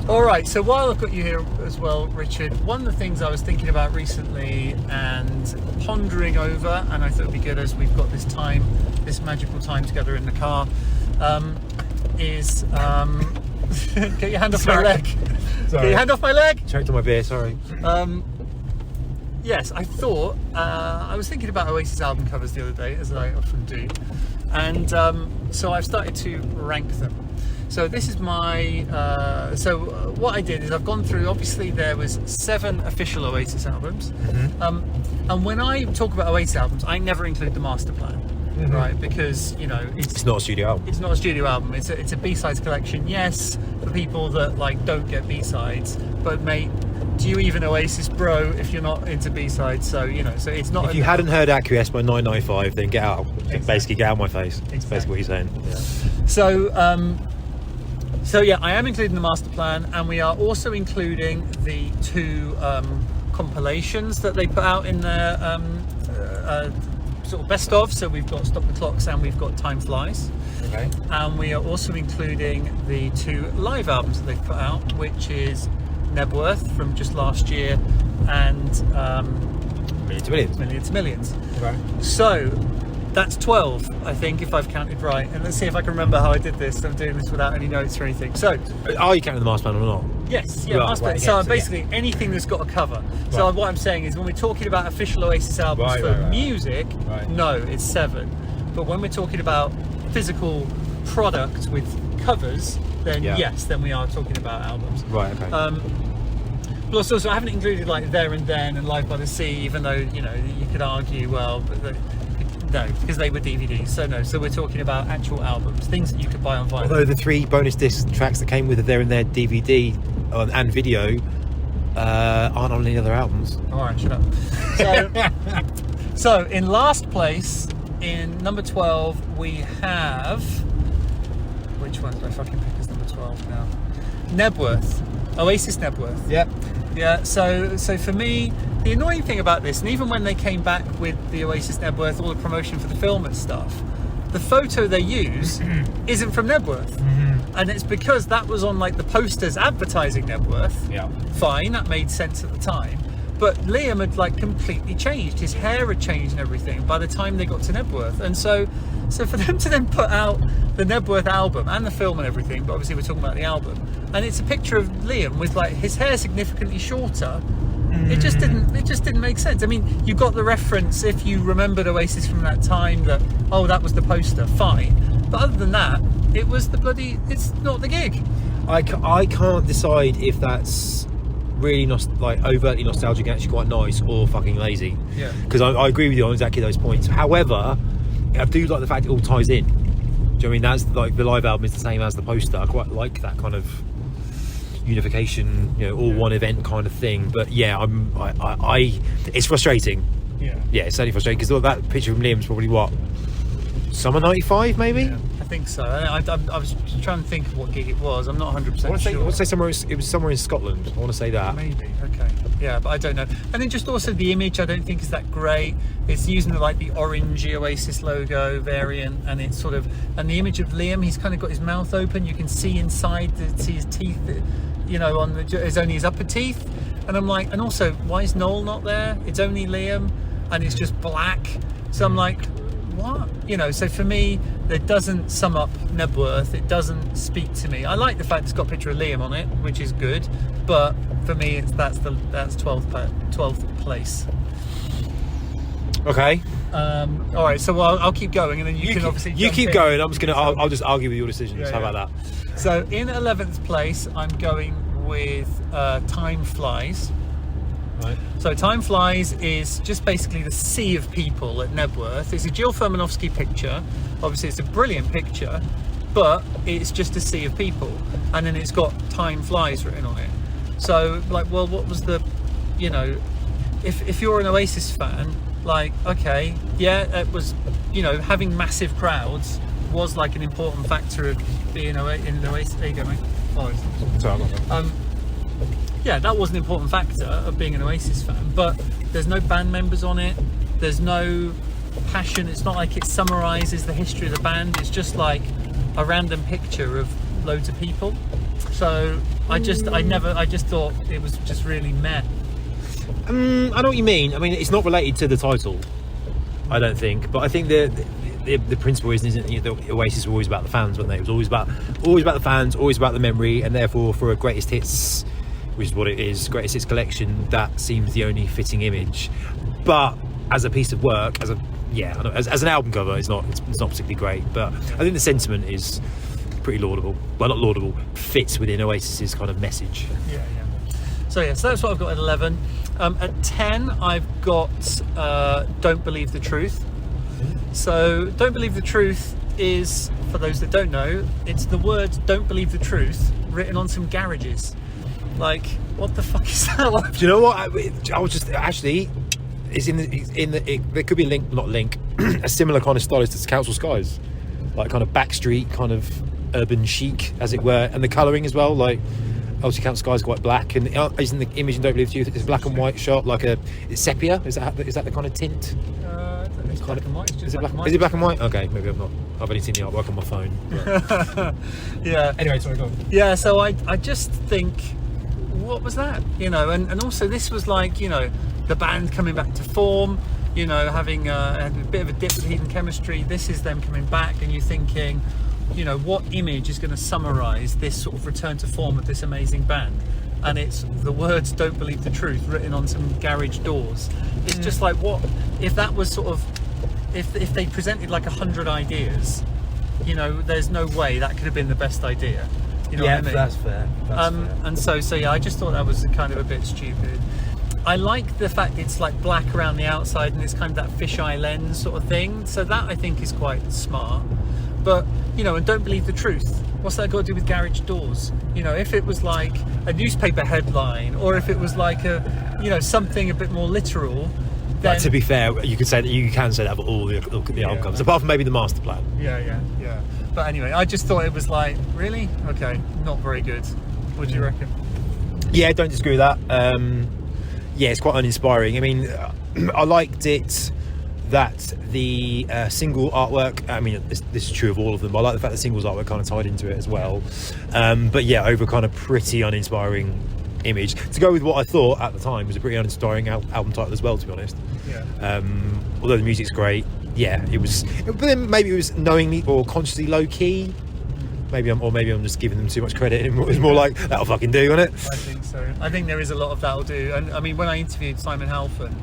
All right, so while I've got you here as well, Richard, one of the things I was thinking about recently and pondering over, and I thought it'd be good as we've got this magical time together in the car, is get your hand off my leg. Sorry. Get your hand off my leg. Choked on my beer. Sorry. Yes, I thought I was thinking about Oasis album covers the other day, as I often do, and so I've started to rank them. So this is my what I did is I've gone through. Obviously, there was 7 official Oasis albums, and when I talk about Oasis albums, I never include the master plan, right? Because it's not a studio album. It's not a studio album. It's a B-sides collection. Yes, for people that don't get B-sides, but mate, do you even Oasis, bro? If you're not into B-sides, so so it's not. If you hadn't heard Acquiesce by 995, then get out. Exactly. Basically, get out of my face. Exactly. That's basically what you're saying. Yeah. So yeah, I am including the master plan, and we are also including the 2 compilations that they put out in their sort of best of. So we've got Stop the Clocks and we've got Time Flies. Okay. And we are also including the 2 live albums that they've put out, which is Knebworth from just last year and Millions to Millions. Okay. So that's 12, I think, if I've counted right. And let's see if I can remember how I did this. I'm doing this without any notes or anything. So, are you counting the master plan or not? yes, yeah, Right, master. right, So okay, basically, anything that's got a cover. So what I'm saying is, when we're talking about official Oasis albums for music, no, it's 7. But when we're talking about physical product with covers, then yes, then we are talking about albums. Right. Okay. Plus, also, I haven't included There and Then and Live by the Sea, even though you could argue, well, but no, because they were DVDs. So no, so we're talking about actual albums, things that you could buy on vinyl. Although the 3 bonus disc tracks that came with the There and There DVD and video aren't on any other albums. All right, shut up. So in last place, in number 12, we have, which one did I fucking pick as number 12 now? Knebworth, Oasis Knebworth. Yep. Yeah, so for me, the annoying thing about this, and even when they came back with the Oasis Knebworth, all the promotion for the film and stuff, the photo they use isn't from Knebworth. And it's because that was on the posters advertising Knebworth. Yeah. Fine, that made sense at the time. But Liam had completely changed. His hair had changed and everything by the time they got to Knebworth. And so for them to then put out the Knebworth album and the film and everything, but obviously we're talking about the album, and it's a picture of Liam with his hair significantly shorter. It just didn't make sense. I mean, you got the reference if you remembered Oasis from that time that that was the poster, fine. But other than that, it was it's not the gig. I can't decide if that's really overtly nostalgic and actually quite nice, or fucking lazy. Yeah. Because I agree with you on exactly those points. However, I do like the fact it all ties in. Do you know what I mean? That's the live album is the same as the poster. I quite like that kind of unification, all one event kind of thing. But yeah, it's frustrating. Yeah, it's certainly frustrating because that picture from Liam's probably summer '95 maybe. Yeah, I think so. I was trying to think of what gig it was. I'm not 100% sure. I want to say somewhere. It was somewhere in Scotland. I want to say that. Maybe. Okay. Yeah, but I don't know. And then just also the image, I don't think is that great. It's using the orangey Oasis logo variant, and it's and the image of Liam. He's kind of got his mouth open. You can see inside, see his teeth. On it's only his upper teeth, and I'm and also, why is Noel not there? It's only Liam, and it's just black. So I'm what? So for me, it doesn't sum up Knebworth. It doesn't speak to me. I like the fact it's got a picture of Liam on it, which is good, but for me, that's 12th place. Okay. All right. So I'll keep going, and then you can obviously. You keep going. I'm just gonna. I'll just argue with your decisions. How about that? So in 11th place, I'm going with Time Flies. Right. So Time Flies is just basically the sea of people at Knebworth. It's a Jill Furmanovsky picture. Obviously, it's a brilliant picture, but it's just a sea of people. And then it's got Time Flies written on it. So, what was the, if you're an Oasis fan, okay, yeah, it was, having massive crowds was an important factor of being in an Oasis. There you go, mate. Sorry, yeah, that was an important factor of being an Oasis fan, but there's no band members on it, there's no passion, it's not like it summarises the history of the band, it's just a random picture of loads of people. So I just thought it was just really meh. I know what you mean. I mean, it's not related to the title, I don't think. But I think the principle isn't it? The Oasis were always about the fans, weren't they? It was always about the fans, always about the memory, and therefore for a greatest hits, which is what it is, greatest hits collection, that seems the only fitting image. But as a piece of work, as an album cover, it's not particularly great. But I think the sentiment is pretty laudable. Well, not laudable, fits within Oasis's kind of message. Yeah. So that's what I've got at 11. At 10, I've got Don't Believe the Truth. So Don't Believe the Truth is, for those that don't know, it's the words Don't Believe the Truth written on some garages. Like, what the fuck is that? Do you know what? I was just actually, it's there could be not link, a similar kind of style as to Council Skies, like kind of backstreet, kind of urban chic, as it were, and the colouring as well. Like, obviously Council Skies quite black, and isn't the image in Don't Believe the Truth? It's black and white shot, like it's sepia. Is that the kind of tint? It's black and white. Is it black and white? Okay, maybe I've only seen the artwork on my phone. But. Yeah. Anyway, sorry, go on. Yeah. So I just think, what was that? And also this was like, the band coming back to form, having a bit of a dip with Heathen chemistry. This is them coming back, and you're thinking, what image is going to summarise this sort of return to form of this amazing band? And it's the words "Don't Believe the Truth" written on some garage doors. It's just like, what if that was sort of, if they presented like 100 ideas, there's no way that could have been the best idea. You know what I mean? That's fair. And so I just thought that was kind of a bit stupid. I like the fact it's like black around the outside and it's kind of that fisheye lens sort of thing. So that I think is quite smart. But, and Don't Believe the Truth. What's that got to do with garage doors? If it was like a newspaper headline, or if it was like something a bit more literal. Then, to be fair, you can say that about all the outcomes, apart from maybe the master plan. Yeah. But anyway, I just thought it was like, really? Okay, not very good. What do you reckon? Yeah, don't disagree with that. It's quite uninspiring. I mean, I liked it that the single artwork, I mean, this is true of all of them, but I like the fact that singles artwork kind of tied into it as well. But yeah, over kind of pretty uninspiring image. To go with what I thought at the time was a pretty uninspiring album title as well, to be honest. Yeah. Although the music's great, it was. But then maybe it was knowingly or consciously low key. Maybe I'm just giving them too much credit. It was more like, that'll fucking do, wasn't it? I think so. I think there is a lot of that'll do. And I mean, when I interviewed Simon Halfon,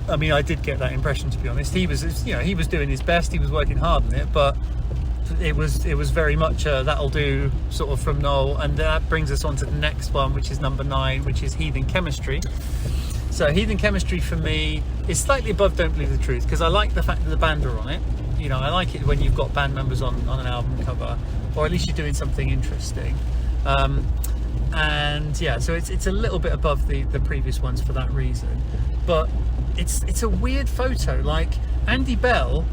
I mean, I did get that impression, to be honest. He was, he was doing his best. He was working hard on it, but it was very much that'll do sort of from Noel. And that brings us on to the next one, which is number 9, which is Heathen Chemistry. So Heathen Chemistry for me is slightly above Don't Believe the Truth, because I like the fact that the band are on it. I like it when you've got band members on an album cover, or at least you're doing something interesting. And yeah, so it's a little bit above the previous ones for that reason. But it's a weird photo. Like, Andy Bell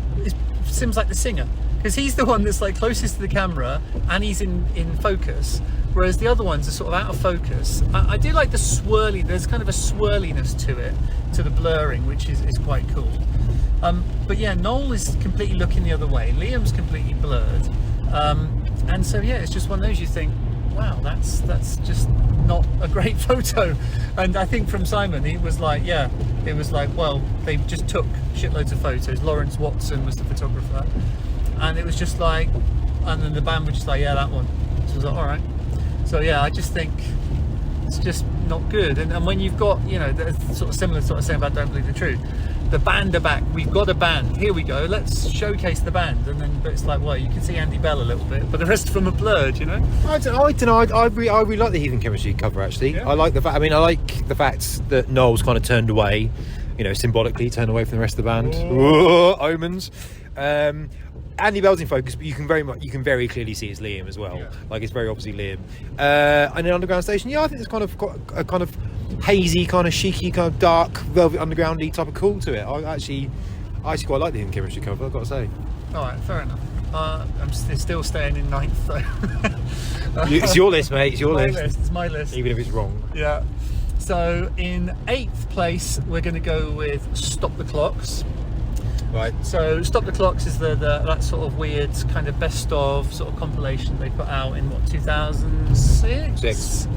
seems like the singer, because he's the one that's like closest to the camera and he's in focus, whereas the other ones are sort of out of focus. I do like the swirly, there's kind of a swirliness to it, to the blurring, which is quite cool. But yeah, Noel is completely looking the other way, Liam's completely blurred, and so yeah, it's just one of those, you think, wow, that's just not a great photo. And I think from Simon, it was like, well, they just took shitloads of photos. Lawrence Watson was the photographer, and it was just like, and then the band were just like, yeah, that one. So I was like, all right. So yeah, I just think it's just not good. And when you've got, the sort of similar sort of saying about Don't Believe the Truth, the band are back, we've got a band, here we go, let's showcase the band. And then, but it's like, well, you can see Andy Bell a little bit, but the rest of them are blurred, I don't know. I really like the Heathen Chemistry cover, actually. Yeah. I like the fact that Noel's kind of turned away, symbolically turned away from the rest of the band. Whoa, omens. Andy Bell's in focus, but you can very clearly see it's Liam as well. Yeah. Like, it's very obviously Liam. And in Underground Station, I think it's kind of got a kind of hazy, kind of chicy, kind of dark, velvet underground-y type of cool to it. I actually quite like the Heathen Chemistry cover, I've got to say. All right, fair enough. I'm still staying in 9th though. It's your list, mate. It's your list. It's my list. Even if it's wrong. Yeah. So in 8th place, we're going to go with Stop the Clocks. Right. So Stop the Clocks is that sort of weird kind of best of sort of compilation they put out in 2006. Six.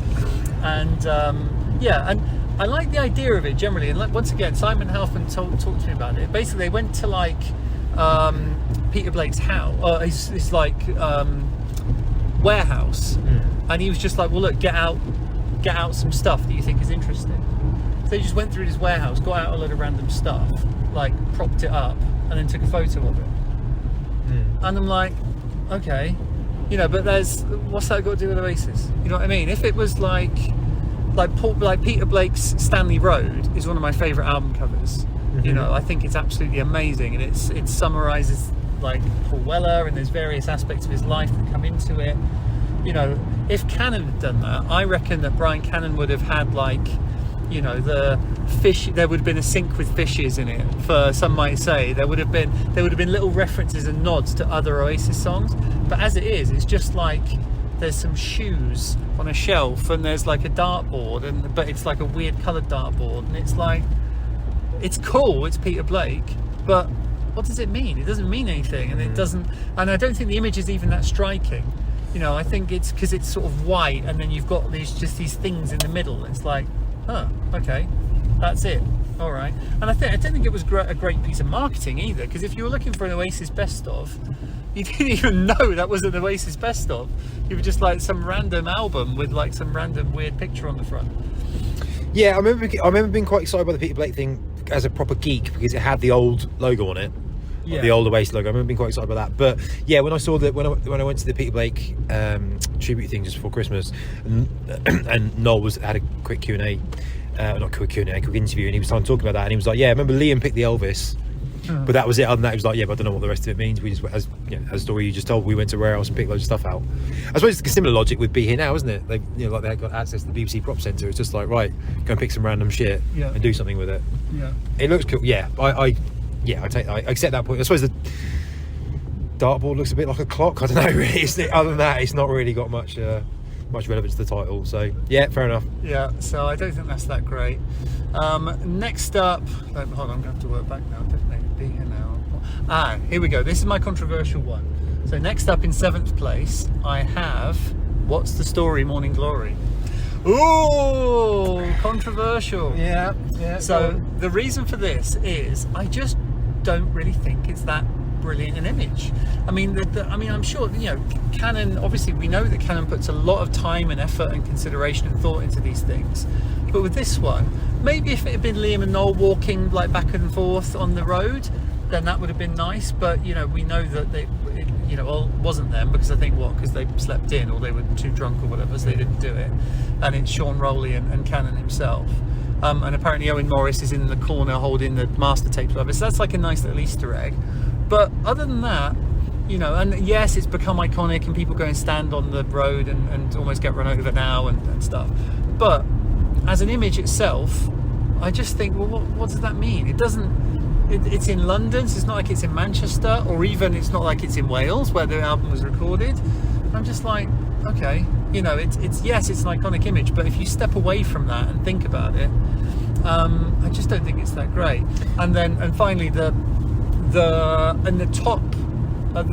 And and I like the idea of it generally. And once again, Simon Halfman talked to me about it. Basically, they went to like Peter Blake's house, or his like warehouse, and he was just like, "Well, look, get out some stuff that you think is interesting." So they just went through his warehouse, got out a load of random stuff, like propped it up, and then took a photo of it. And I'm like, okay, but what's that got to do with Oasis? You know what I mean? If it was like Peter Blake's Stanley Road is one of my favourite album covers. I think it's absolutely amazing, and it summarises like Paul Weller, and there's various aspects of his life that come into it. If Cannon had done that, I reckon that Brian Cannon would have had like, the fish. There would have been a sink with fishes in it. For some might say there would have been little references and nods to other Oasis songs. But as it is, it's just like there's some shoes on a shelf, and there's like a dartboard, but it's like a weird coloured dartboard, and it's like, it's cool. It's Peter Blake, but what does it mean? It doesn't mean anything, and it doesn't. And I don't think the image is even that striking. I think it's because it's sort of white, and then you've got these things in the middle. It's like, okay, that's it. All right. And I don't think it was a great piece of marketing either, because if you were looking for an Oasis best of, you didn't even know that was an Oasis best of. You were just like some random album with like some random weird picture on the front. Yeah, I remember being quite excited by the Peter Blake thing as a proper geek, because it had the old logo on it. Yeah. The old Oasis logo. I remember being quite excited about that. But yeah, when I saw that, when I went to the Peter Blake tribute thing just before Christmas, and Noel had a quick Q&A, not quick Q&A, quick interview, and he was talking about that, and he was like, yeah, I remember Liam picked the Elvis, but that was it. Other than that, he was like, yeah, but I don't know what the rest of it means. We just, as a story you just told, we went to warehouse and picked loads of stuff out. I suppose it's a similar logic with Be Here Now, isn't it? They, like they got access to the BBC Prop Centre. It's just like, right, go and pick some random shit and do something with it. Yeah, it looks cool. Yeah, I accept that point. I suppose the dartboard looks a bit like a clock. I don't know, really. Other than that, it's not really got much relevance to the title. So yeah, fair enough. Yeah, so I don't think that's that great. Next up, hold on, I'm going to have to work back now. Definitely Be Here Now. Here we go. This is my controversial one. So next up in 7th place, I have What's the Story, Morning Glory. Ooh, controversial. Yeah. So the reason for this is I just don't really think it's that brilliant an image. I mean, I'm sure Cannon. Obviously, we know that Cannon puts a lot of time and effort and consideration and thought into these things. But with this one, maybe if it had been Liam and Noel walking like back and forth on the road, then that would have been nice. But we know that it wasn't them, because I think because they slept in or they were too drunk or whatever, so they didn't do it. And it's Sean Rowley and Cannon himself. And apparently Owen Morris is in the corner holding the master tapes, whatever. So that's like a nice little Easter egg. But other than that, and yes, it's become iconic, and people go and stand on the road and almost get run over now and stuff. But as an image itself, I just think, well, what does that mean? It doesn't. It's in London, so it's not like it's in Manchester, or even it's not like it's in Wales where the album was recorded. I'm just like, okay, it's yes, it's an iconic image, but if you step away from that and think about it, I just don't think it's that great. And finally, the top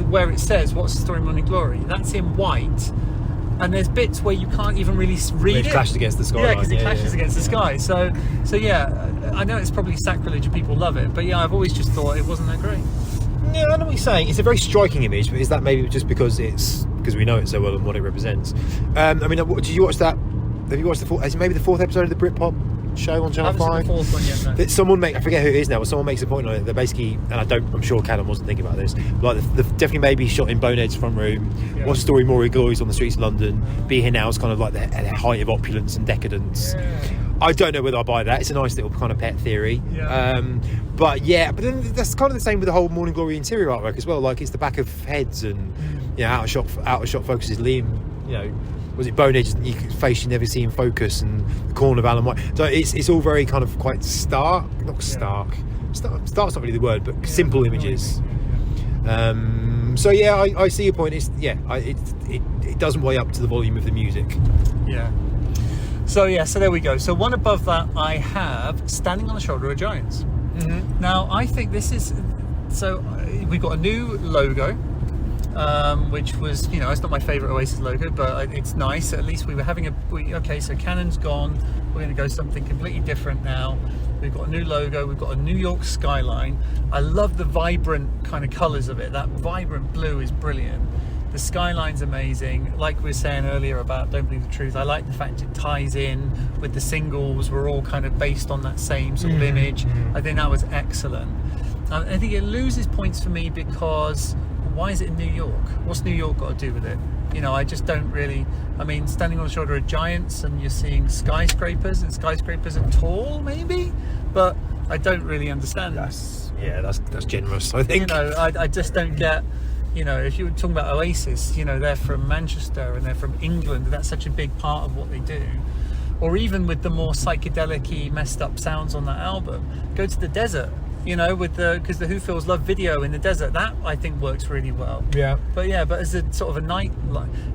where it says What's the Story, Morning Glory, that's in white, and there's bits where you can't even really read it. It clashes against the sky. Yeah, because it clashes against the sky. So yeah, I know it's probably sacrilege and people love it, but yeah, I've always just thought it wasn't that great. Yeah, I know what you're saying. It's a very striking image, but is that maybe just because we know it so well and what it represents? I mean, did you watch that? Have you watched the fourth episode of the Britpop show on Channel 5? The fourth one yet, no. That someone I forget who it is now, but someone makes a point on it that basically, and I'm sure Callum wasn't thinking about this, but like the definitely maybe shot in Bonehead's front room. Yeah. What's the Story, More Glories on the streets of London. Be Here Now is kind of like the height of opulence and decadence. Yeah. I don't know whether I buy that. It's a nice little kind of pet theory. Yeah. But then that's kind of the same with the whole Morning Glory interior artwork as well. Like it's the back of heads and out of shot focuses Liam. Was it Bonehead's face you never see in focus, and the corner of Alan White. So it's all very kind of quite stark. Not stark. Stark's not really the word, but simple images. So yeah, I see your point. It doesn't weigh up to the volume of the music. Yeah. So there we go. So one above that, I have Standing on the Shoulder of Giants. Mm-hmm. Now I think this is we've got a new logo, which was, it's not my favourite Oasis logo, but it's nice. At least we were having okay, so Canon's gone. We're going to go something completely different now. We've got a new logo. We've got a New York skyline. I love the vibrant kind of colours of it. That vibrant blue is brilliant. The skyline's amazing. Like we were saying earlier about Don't Believe the Truth, I like the fact it ties in with the singles. We're all kind of based on that same sort of image. I think that was excellent. I think it loses points for me because why is it in New York? What's New York got to do with it? I just don't really. I mean, standing on the shoulder of giants and you're seeing skyscrapers, and skyscrapers are tall, maybe, but I don't really understand. That's generous, I think. I just don't get. If you were talking about Oasis, they're from Manchester and they're from England, and that's such a big part of what they do. Or even with the more psychedelic-y, messed up sounds on that album, go to the desert. Because the Who Feels Love video in the desert, that I think works really well. Yeah. But as a sort of a night,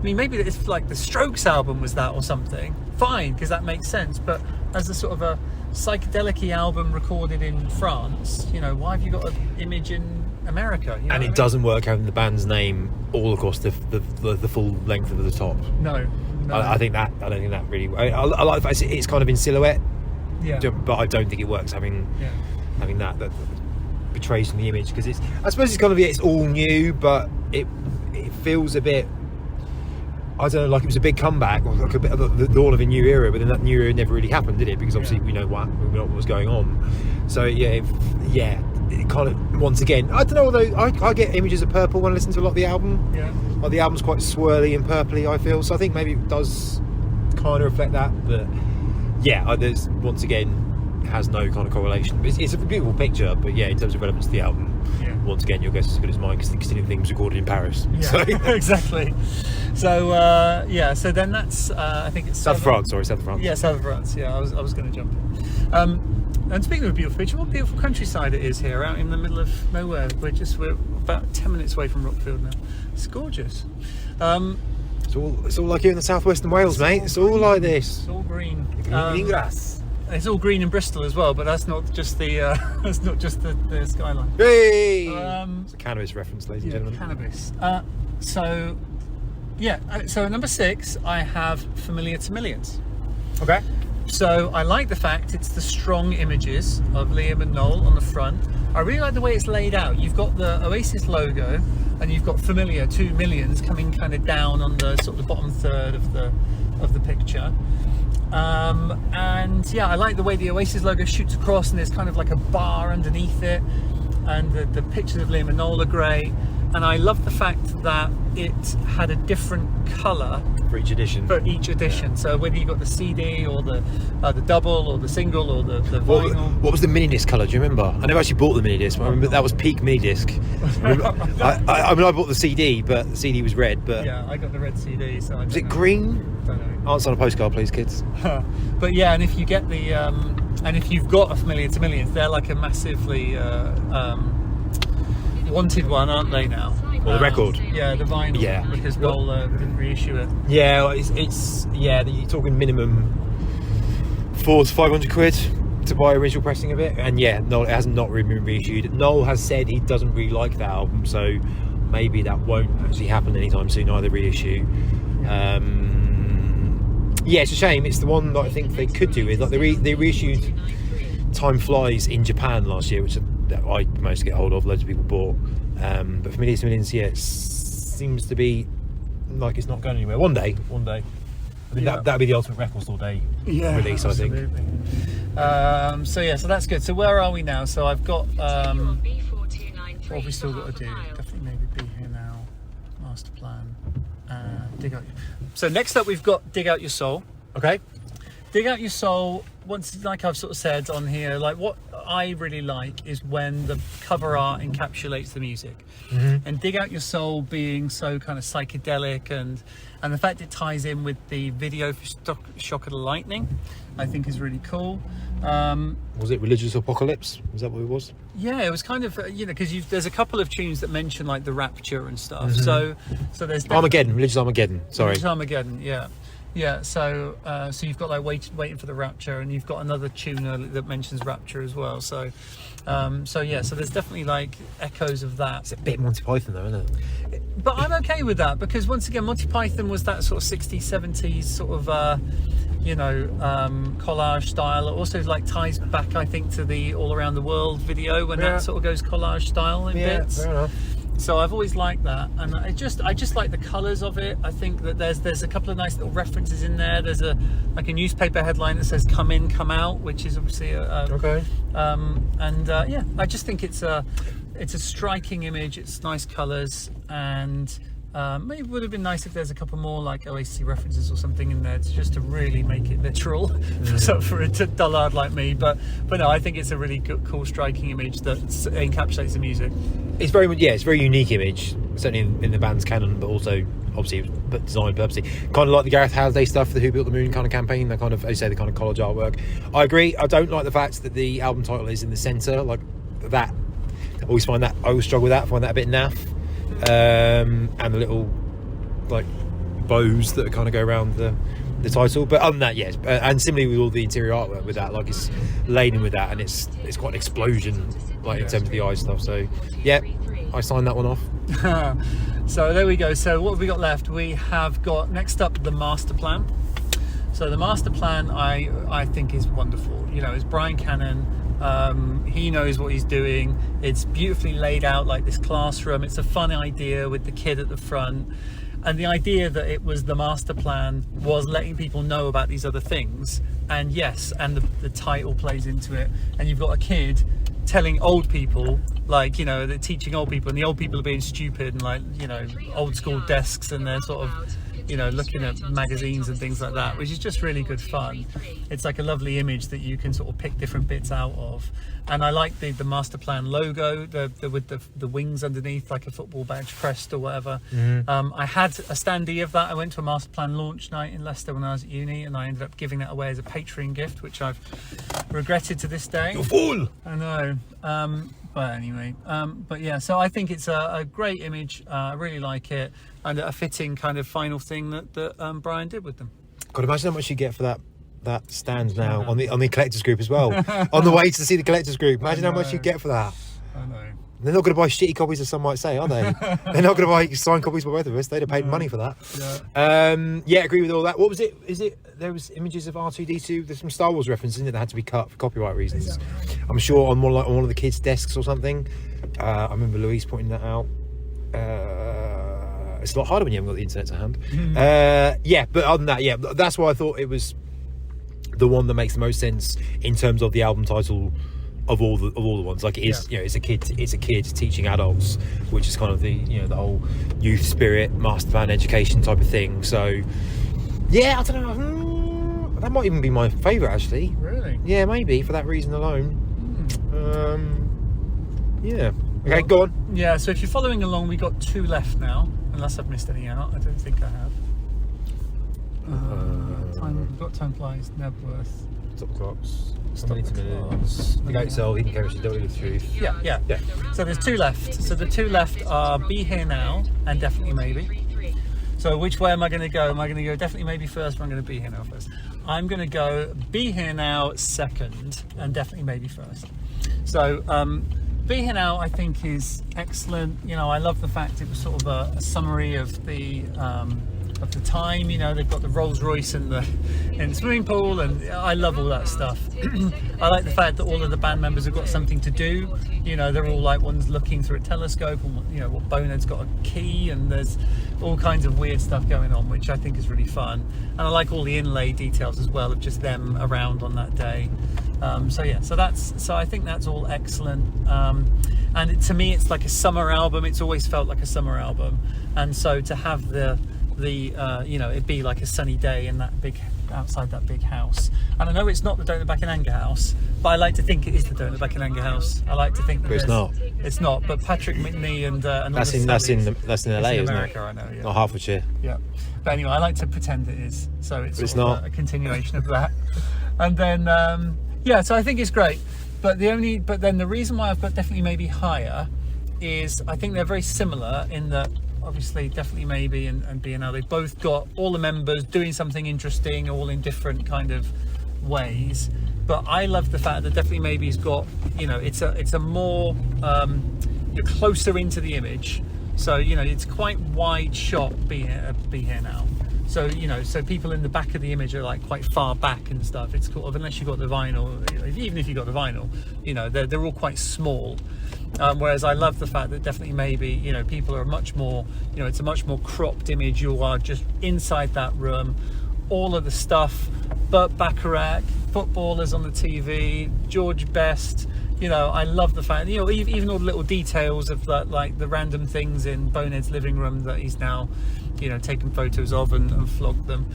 maybe it's like the Strokes album was that or something. Fine, because that makes sense. But as a sort of a psychedelic-y album recorded in France, why have you got an image in America? And it doesn't work having the band's name all across the full length of the top. No. I think that. I don't think that really. I like the fact it's kind of in silhouette. Yeah. But I don't think it works having that betrays from the image, because I suppose it's all new, but it feels a bit, I don't know, like it was a big comeback, or like a bit of the dawn of a new era, but then that new era never really happened, did it? Because obviously we know what was going on. So it kind of, once again, I don't know, although I get images of purple when I listen to a lot of the album. Yeah. Like the album's quite swirly and purpley, I feel. So I think maybe it does kind of reflect that. But there's, once again, has no kind of correlation. It's a beautiful picture, but in terms of relevance to the album, once again, your guess is as good as mine, because the thing was recorded in Paris. Yeah, So. exactly. So so then that's I think it's South of France. Yeah, south of France. Yeah, I was going to jump in. And speaking of a beautiful picture, what beautiful countryside it is here, out in the middle of nowhere. We're about 10 minutes away from Rockfield now. It's gorgeous. It's all like here in the southwest in Wales, mate. It's all like this. It's all green. Green grass. It's all green in Bristol as well, but that's not just the that's not just the skyline. Hey! It's a cannabis reference, ladies and gentlemen. Cannabis. So at number 6, I have Familiar to Millions. Okay. So I like the fact it's the strong images of Liam and Noel on the front. I really like the way it's laid out. You've got the Oasis logo, and you've got Familiar 2 Millions coming kind of down on the sort of the bottom third of the picture. I like the way the Oasis logo shoots across, and there's kind of like a bar underneath it, and the pictures of Liam and Noel are great. And I love the fact that it had a different colour For each edition. So whether you got the CD or the double or the single or the vinyl. What was the mini disc colour? Do you remember? I never actually bought the mini disc. I remember that was peak mini disc. I bought the CD, but the CD was red. But I got the red CD. So was it green? Don't know. Answer on a postcard, please, kids. But and if you get the and if you've got a Familiar to Millions, they're like a massively wanted one, aren't they now? Well, the record. Yeah, the vinyl. Yeah. Because Noel didn't reissue it. Yeah, it's you're talking minimum 400 to 500 quid to buy original pressing of it, and Noel, it hasn't not really been reissued. Noel has said he doesn't really like that album, so maybe that won't actually happen anytime soon, either reissue. It's a shame. It's the one that I think they could do with. Like they reissued Time Flies in Japan last year, which I managed to get hold of. Loads of people bought. But for Millions to Millions, it seems to be like it's not going anywhere. One day. I mean, that'd be the ultimate record store day release, absolutely. I think. So that's good. So where are we now? So I've got what have we still got to do? Definitely maybe Be Here Now, Master Plan, Dig Out. So next up we've got Dig Out Your Soul. Okay. Dig Out Your Soul, once, like I've sort of said on here, like what I really like is when the cover art encapsulates the music. Mm-hmm. And Dig Out Your Soul being so kind of psychedelic, and the fact it ties in with the video for Shock of the Lightning, I think is really cool. Was it Religious Apocalypse? Was that what it was? Yeah, it was kind of, because there's a couple of tunes that mention like the rapture and stuff. Mm-hmm. So there's Armageddon, Religious Armageddon. Sorry. Religious Armageddon, yeah. Yeah, so you've got like waiting for the Rapture, and you've got another tuner that mentions Rapture as well. So there's definitely like echoes of that. It's a bit Monty Python though, isn't it? But I'm okay with that, because once again, Monty Python was that sort of 60s, 70s sort of collage style. It also like ties back, I think, to the All Around the World video when that sort of goes collage style in bits. Fair enough. So I've always liked that, and I just like the colours of it. I think that there's a couple of nice little references in there. There's a newspaper headline that says "Come in, come out," which is obviously Okay. I just think it's a striking image. It's nice colours, and maybe it would have been nice if there's a couple more like Oasis references or something in there, just to really make it literal for a dullard like me. But no, I think it's a really good, cool, striking image that encapsulates the music. It's very it's a very unique image, certainly in the band's canon, but also obviously it was designed purposely. Kind of like the Gareth Halliday stuff, the Who Built the Moon kind of campaign, that kind of, as you say, the kind of college artwork. I agree. I don't like the fact that the album title is in the centre, like that. I always struggle with that. Find that a bit naff. And the little like bows that kind of go around the title. But other than that, yes. And similarly with all the interior artwork with that, like it's laden with that, and it's quite an explosion, like in terms of the eye stuff. So yeah, I signed that one off. So there we go. So what have we got left? We have got next up the master plan. So the master plan, I think, is wonderful. You know, it's Brian Cannon. He knows what he's doing. It's beautifully laid out like this classroom. It's a fun idea with the kid at the front, and the idea that it was the master plan was letting people know about these other things. And yes, and the title plays into it, and you've got a kid telling old people, like, you know, they're teaching old people, and the old people are being stupid and like, you know, old school desks, and they're sort of, you know, looking at magazines and things like that, which is just really good fun. It's like a lovely image that you can sort of pick different bits out of. And I like the master plan logo, with the wings underneath, like a football badge crest or whatever. I had a standee of that. I went to a master plan launch night in Leicester when I was at uni, and I ended up giving that away as a Patreon gift, which I've regretted to this day. You fool! I know. But anyway, but yeah, so I think it's a great image. I really like it, and a fitting kind of final thing that Brian did with them. God, imagine how much you get for that stand now on the collectors group as well. On the way to see the collectors group, imagine how much you get for that. I know. They're not going to buy shitty copies, as some might say, are they? They're not going to buy signed copies by both of us. They'd have paid money for that. Yeah, agree with all that. What was it? There was images of R2D2. There's some Star Wars references in it that had to be cut for copyright reasons. I'm sure on one of the kids' desks or something. I remember Louise pointing that out. It's a lot harder when you haven't got the internet to hand. Yeah, but other than that, yeah, that's why I thought it was the one that makes the most sense in terms of the album title of all the ones. Like, it is, you know, it's a kid teaching adults, which is kind of the, you know, the whole youth spirit, master plan education type of thing. So yeah, I don't know, that might even be my favourite, actually. Really? Yeah, maybe for that reason alone. Yeah. Okay, go on. Yeah, so if you're following along, we got 2 left now, unless I've missed any out. I don't think I have. We've got Time Flies, Knebworth, Stop clocks. Stop the Clocks. The Gate Cell, Heathen Chemistry, Don't Leave the Truth. Yeah. So there's 2 left. So the 2 left are Be Here Now and Definitely Maybe. So which way am I going to go? Am I going to go Definitely Maybe first, or am I going to Be Here Now first? I'm going to go Be Here Now second and Definitely Maybe first. So Be Here Now, I think, is excellent. You know, I love the fact it was sort of a summary of the time. You know, they've got the Rolls Royce in the swimming pool, and I love all that stuff. I like the fact that all of the band members have got something to do. You know, they're all like, one's looking through a telescope, and you know, what Bonehead's got a key, and there's all kinds of weird stuff going on, which I think is really fun. And I like all the inlay details as well of just them around on that day. So I think that's all excellent. And to me, it's like a summer album. It's always felt like a summer album, and so to have the you know, it be like a sunny day in that outside that big house. And I know it's not the Don't Look Back in Anger house, but I like to think it is the Don't Look Back in Anger house. I like to think that it's not. But Patrick Whitney and that's in LA, isn't America, it? I know. Yeah. Not Hertfordshire. Yeah. But anyway, I like to pretend it is. So it's not a continuation of that. And then so I think it's great. But then the reason why I've got Definitely Maybe higher is I think they're very similar in that obviously definitely maybe and B&L, they've both got all the members doing something interesting, all in different kind of ways. But I love the fact that definitely maybe's got, you know, it's a more you're closer into the image, so you know it's quite wide shot. Be Here Now. So you know, so people in the back of the image are like quite far back and stuff. It's sort of, unless you got the vinyl, even if you got the vinyl, you know, they're all quite small. Whereas I love the fact that definitely maybe, you know, people are much more, you know, it's a much more cropped image. You are just inside that room, all of the stuff, Burt Bacharach, footballers on the TV, George Best. You know, I love the fact, you know, even all the little details of that, like the random things in Bonehead's living room that he's now, you know, taken photos of and flogged them.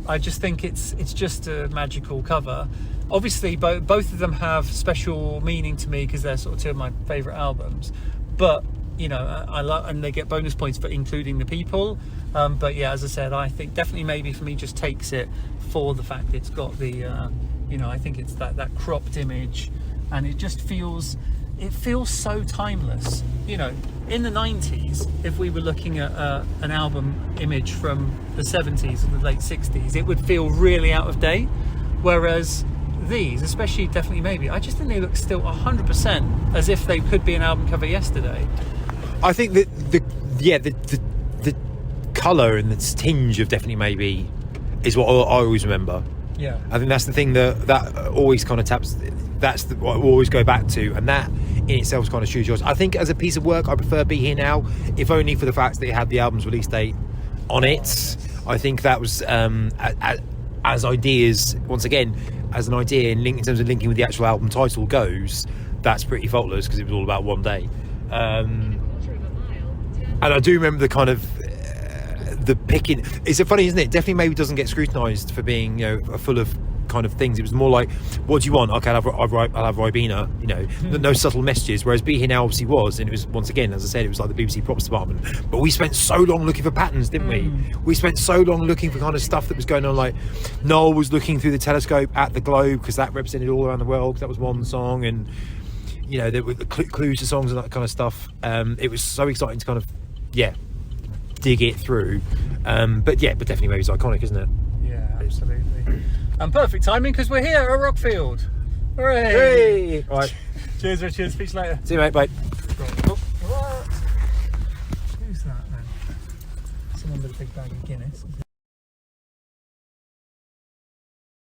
I just think it's just a magical cover. Obviously, both of them have special meaning to me because they're sort of two of my favourite albums. But you know, I love, and they get bonus points for including the people. But yeah, as I said, I think definitely maybe for me just takes it for the fact it's got the, you know, I think it's that cropped image, and it just feels so timeless. You know, in the 90s, if we were looking at an album image from the 70s or the late 60s, it would feel really out of date. Whereas these, especially definitely maybe, I just think they look still 100% as if they could be an album cover yesterday. I think that the colour and the tinge of definitely maybe is what I always remember. Yeah, I think that's the thing that always kind of taps. That's what I always go back to, and that in itself is kind of true yours. I think as a piece of work, I prefer Be Here Now, if only for the fact that it had the album's release date on it. I think that was as ideas, once again, as an idea in terms of linking with the actual album title goes, that's pretty faultless because it was all about one day. And I do remember the kind of the picking. It's so funny, isn't it? Definitely maybe doesn't get scrutinised for being, you know, full of kind of things. It was more like, what do you want? Okay, I'll have Ribena, you know, no subtle messages. Whereas Be Here Now obviously was, and it was, once again, as I said, it was like the BBC props department. But we spent so long looking for patterns, didn't we? We spent so long looking for kind of stuff that was going on. Like Noel was looking through the telescope at the globe because that represented all around the world. That was one song, and you know, there were clues to songs and that kind of stuff. It was so exciting to kind of, dig it through. But definitely maybe it's iconic, isn't it? Yeah, absolutely. And perfect timing because we're here at Rockfield. Hooray! Hey! All right. Cheers, Richard. Speak to you later. See you, mate. Bye. Who's that then? Someone with a big bag of Guinness.